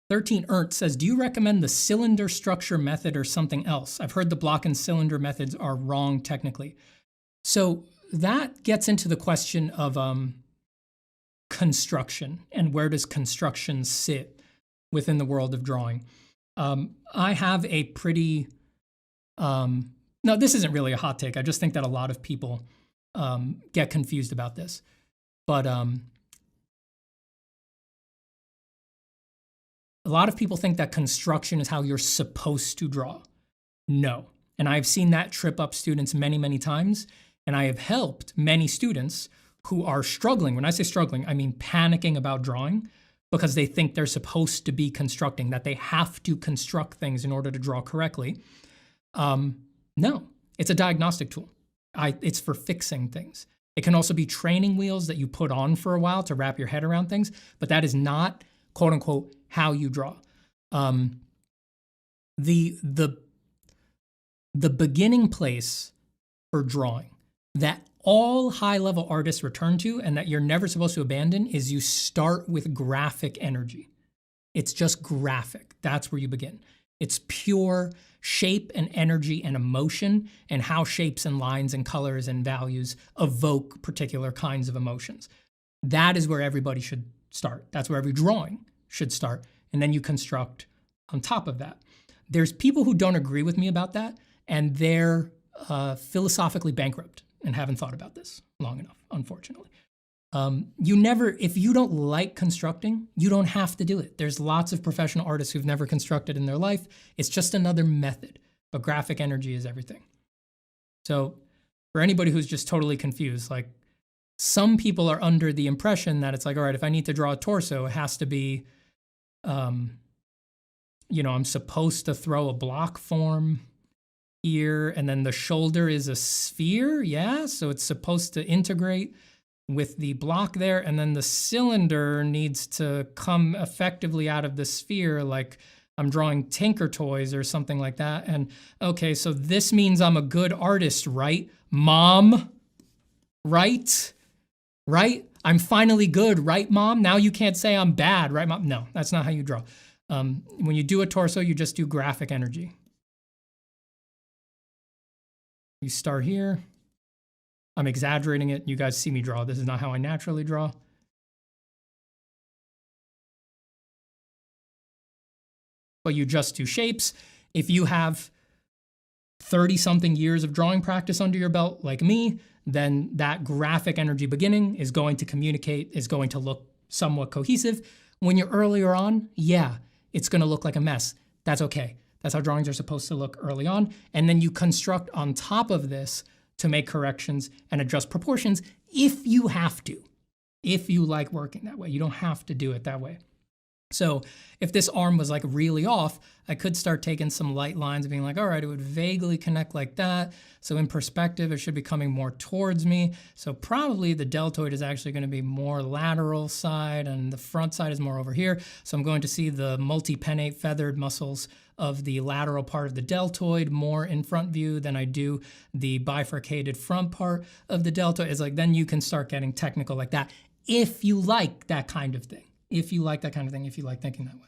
13 Ernst says, do you recommend the cylinder structure method or something else? I've heard the block and cylinder methods are wrong technically. So that gets into the question of construction and where does construction sit within the world of drawing. I have a pretty, no, this isn't really a hot take. I just think that a lot of people get confused about this. But a lot of people think that construction is how you're supposed to draw. No. And I've seen that trip up students many, many times. And I have helped many students who are struggling. When I say struggling, I mean panicking about drawing because they think they're supposed to be constructing, that they have to construct things in order to draw correctly. No, it's a diagnostic tool. It's for fixing things. It can also be training wheels that you put on for a while to wrap your head around things, but that is not, quote unquote, how you draw. The beginning place for drawing that all high-level artists return to and that you're never supposed to abandon is you start with graphic energy. It's just graphic. That's where you begin. It's pure shape and energy and emotion and how shapes and lines and colors and values evoke particular kinds of emotions. That is where everybody should start. That's where every drawing should start. And then you construct on top of that. There's people who don't agree with me about that, and they're philosophically bankrupt and haven't thought about this long enough, unfortunately. If you don't like constructing, you don't have to do it. There's lots of professional artists who've never constructed in their life. It's just another method, but graphic energy is everything. So for anybody who's just totally confused, like some people are under the impression that it's like, all right, if I need to draw a torso, it has to be, I'm supposed to throw a block form here, and then the shoulder is a sphere, yeah? So it's supposed to integrate with the block there, and then the cylinder needs to come effectively out of the sphere, like I'm drawing Tinker Toys or something like that. And okay, so this means I'm a good artist, right, Mom? Right? I'm finally good, right, Mom? Now you can't say I'm bad, right, Mom? No, that's not how you draw. When you do a torso, you just do graphic energy. You start here. I'm exaggerating it. You guys see me draw. This is not how I naturally draw. But you just do shapes. If you have 30-something years of drawing practice under your belt like me, then that graphic energy beginning is going to communicate, is going to look somewhat cohesive. When you're earlier on, yeah, it's going to look like a mess. That's okay. That's how drawings are supposed to look early on. And then you construct on top of this to make corrections and adjust proportions if you have to, if you like working that way. You don't have to do it that way. So if this arm was like really off, I could start taking some light lines and being like, all right, it would vaguely connect like that. So in perspective, it should be coming more towards me. So probably the deltoid is actually going to be more lateral side and the front side is more over here. So I'm going to see the multipennate feathered muscles of the lateral part of the deltoid more in front view than I do the bifurcated front part of the deltoid. It's like, then you can start getting technical like that if you like that kind of thing. If you like that kind of thing, if you like thinking that way.